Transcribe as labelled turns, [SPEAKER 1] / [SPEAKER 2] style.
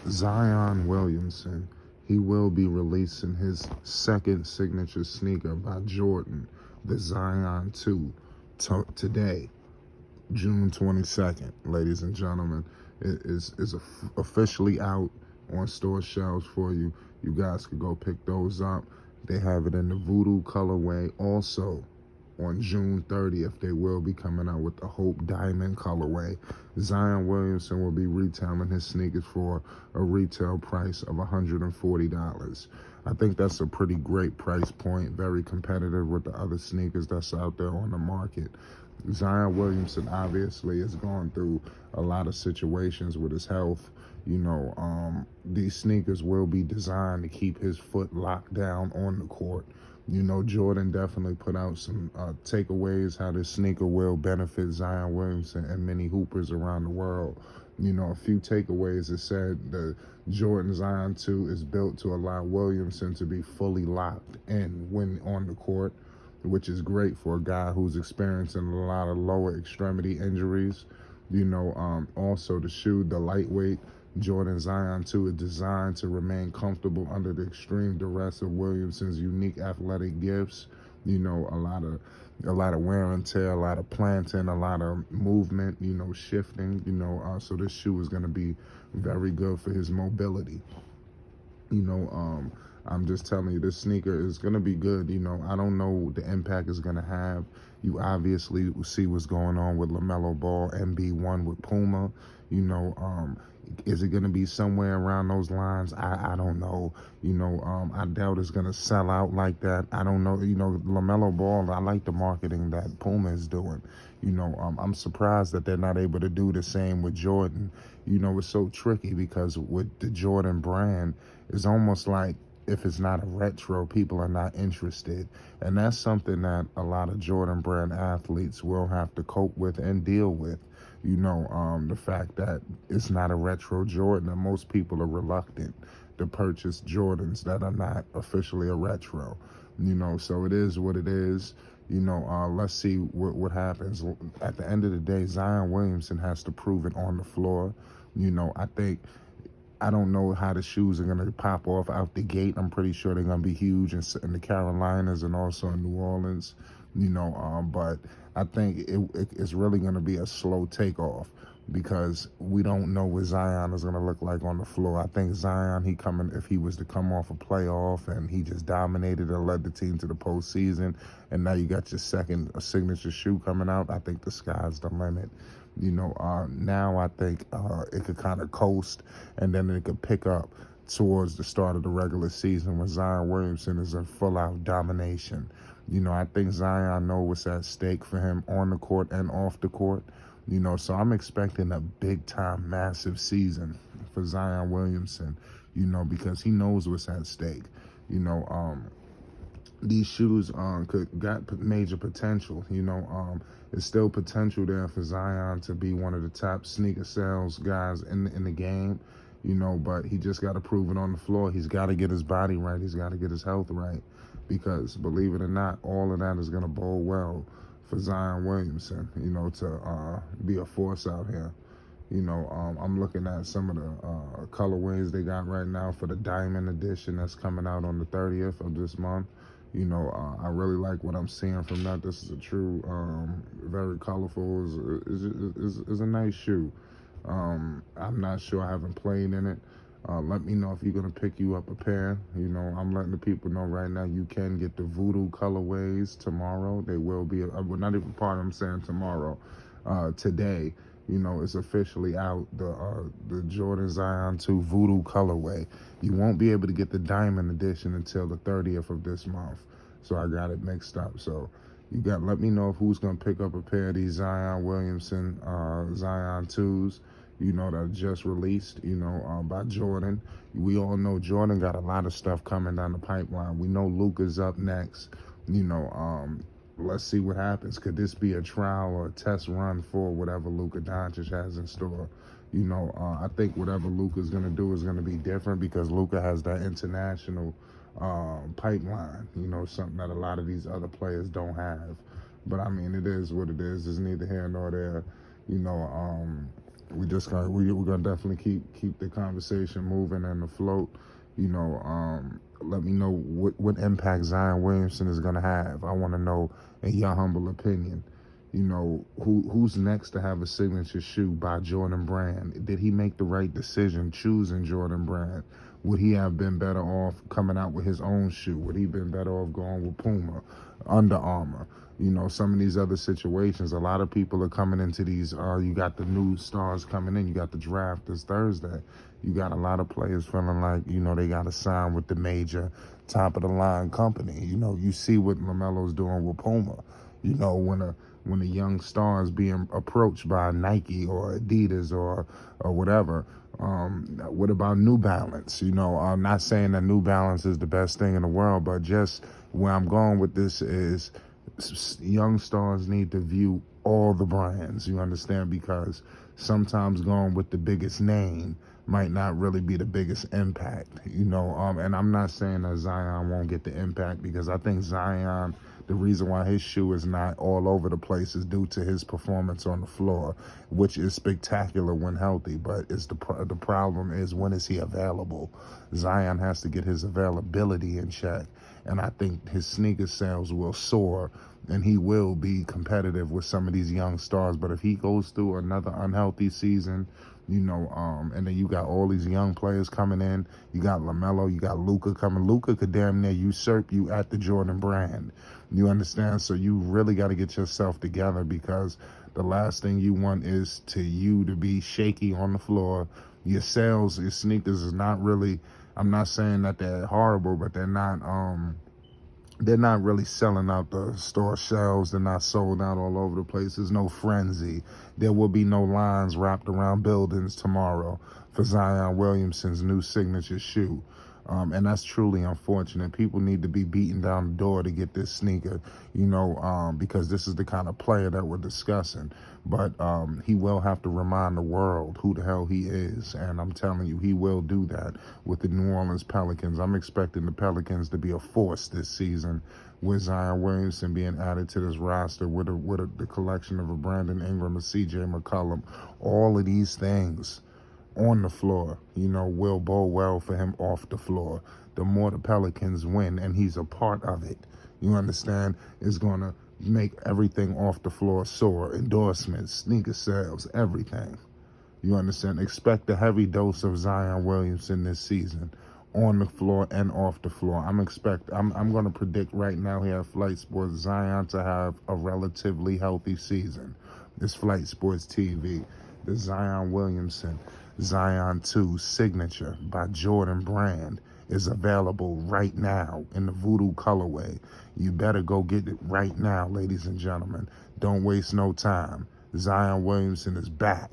[SPEAKER 1] Zion Williamson, he will be releasing his second signature sneaker by Jordan, the Zion 2, today, June 22nd. Ladies and gentlemen, it is officially out on store shelves for you. You guys could go pick those up. They have it in the Voodoo colorway. Also, on June 30th, they will be coming out with the Hope Diamond colorway. Zion Williamson will be retailing his sneakers for a retail price of $140. I think that's a pretty great price point, very competitive with the other sneakers that's out there on the market. Zion Williamson obviously has gone through a lot of situations with his health. These sneakers will be designed to keep his foot locked down on the court. Jordan definitely put out some takeaways how this sneaker will benefit Zion Williamson and many hoopers around the world. A few takeaways. It said the Jordan Zion 2 is built to allow Williamson to be fully locked in when on the court, which is great for a guy who's experiencing a lot of lower extremity injuries. Also the shoe, the lightweight Jordan Zion 2 is designed to remain comfortable under the extreme duress of Williamson's unique athletic gifts. A lot of wear and tear, a lot of planting, a lot of movement, shifting. So this shoe is going to be very good for his mobility. I'm just telling you, this sneaker is going to be good. I don't know the impact it's going to have. You obviously see what's going on with LaMelo Ball, MB1 with Puma. Is it going to be somewhere around those lines? I don't know. I doubt it's going to sell out like that. I don't know. LaMelo Ball, I like the marketing that Puma is doing. I'm surprised that they're not able to do the same with Jordan. It's so tricky because with the Jordan brand, it's almost like if it's not a retro, people are not interested. And that's something that a lot of Jordan brand athletes will have to cope with and deal with. The fact that it's not a retro Jordan, and most people are reluctant to purchase Jordans that are not officially a retro. So it is what it is. Let's see what happens. At the end of the day, Zion Williamson has to prove it on the floor. I don't know how the shoes are going to pop off out the gate. I'm pretty sure they're going to be huge in the Carolinas and also in New Orleans, but I think it's really going to be a slow takeoff because we don't know what Zion is going to look like on the floor. I think Zion, if he was to come off a playoff and he just dominated and led the team to the postseason, and now you got your second signature shoe coming out, I think the sky's the limit. Now I think it could kind of coast, and then it could pick up towards the start of the regular season when Zion Williamson is in full-out domination. I think Zion knows what's at stake for him on the court and off the court. So I'm expecting a big-time, massive season for Zion Williamson, because he knows what's at stake. These shoes got major potential. It's still potential there for Zion to be one of the top sneaker sales guys in the game. But he just got to prove it on the floor. He's got to get his body right. He's got to get his health right, because believe it or not, all of that is going to bode well for Zion Williamson. To be a force out here. I'm looking at some of the colorways they got right now for the Diamond Edition that's coming out on the 30th of this month. I really like what I'm seeing from that. This is a true, very colorful, is a nice shoe. I'm not sure, I haven't played in it. Let me know if you're going to pick you up a pair. I'm letting the people know right now you can get the Voodoo colorways tomorrow. They will be, well, not even part of them saying tomorrow, today. It's officially out, the Jordan Zion 2 Voodoo colorway. You won't be able to get the Diamond Edition until the 30th of this month. So I got it mixed up. So let me know who's going to pick up a pair of these Zion Williamson Zion 2s, that are just released, by Jordan. We all know Jordan got a lot of stuff coming down the pipeline. We know Luka's up next. Let's see what happens. Could this be a trial or a test run for whatever Luka Doncic has in store? I think whatever Luka's going to do is going to be different because Luka has that international pipeline, something that a lot of these other players don't have. But I mean, it is what it is. It's neither here nor there. we're gonna definitely keep the conversation moving and afloat. You know, let me know what impact Zion Williamson is gonna have. I want to know, in your humble opinion, you know, who's next to have a signature shoe by Jordan Brand? Did he make the right decision choosing Jordan Brand? Would he have been better off coming out with his own shoe? Would he been better off going with Puma, Under Armour? You know, some of these other situations, a lot of people are coming into these, you got the new stars coming in, you got the draft this Thursday. You got a lot of players feeling like, you know, they got to sign with the major top of the line company. You know, you see what LaMelo's doing with Puma. You know, when a young star is being approached by Nike or Adidas or whatever, what about New Balance? You know, I'm not saying that New Balance is the best thing in the world, but just where I'm going with this is young stars need to view all the brands, you understand, because sometimes going with the biggest name might not really be the biggest impact, you know. And I'm not saying that Zion won't get the impact, because I think Zion, the reason why his shoe is not all over the place is due to his performance on the floor, which is spectacular when healthy. But it's the problem is, when is he available? Zion has to get his availability in check, and I think his sneaker sales will soar, and he will be competitive with some of these young stars. But if he goes through another unhealthy season, you know, and then you got all these young players coming in. You got LaMelo, you got Luka coming. Luka could damn near usurp you at the Jordan Brand. You understand? So you really got to get yourself together, because the last thing you want is to be shaky on the floor. Your sales, your sneakers is not really, I'm not saying that they're horrible, but they're not really selling out the store shelves. They're not sold out all over the place. There's no frenzy. There will be no lines wrapped around buildings tomorrow for Zion Williamson's new signature shoe. And that's truly unfortunate. People need to be beating down the door to get this sneaker, you know, because this is the kind of player that we're discussing. But he will have to remind the world who the hell he is. And I'm telling you, he will do that with the New Orleans Pelicans. I'm expecting the Pelicans to be a force this season, with Zion Williamson being added to this roster, with the collection of a Brandon Ingram, a CJ McCollum. All of these things on the floor, you know, will bode well for him off the floor. The more the Pelicans win, and he's a part of it, you understand, is going to make everything off the floor soar. Endorsements, sneaker sales, everything. You understand? Expect a heavy dose of Zion Williamson this season, on the floor and off the floor. I'm going to predict right now here at Flight Sports, Zion to have a relatively healthy season. This Flight Sports TV, the Zion Williamson Zion 2 signature by Jordan Brand is available right now in the Voodoo colorway. You better go get it right now, ladies and gentlemen. Don't waste no time. Zion Williamson is back.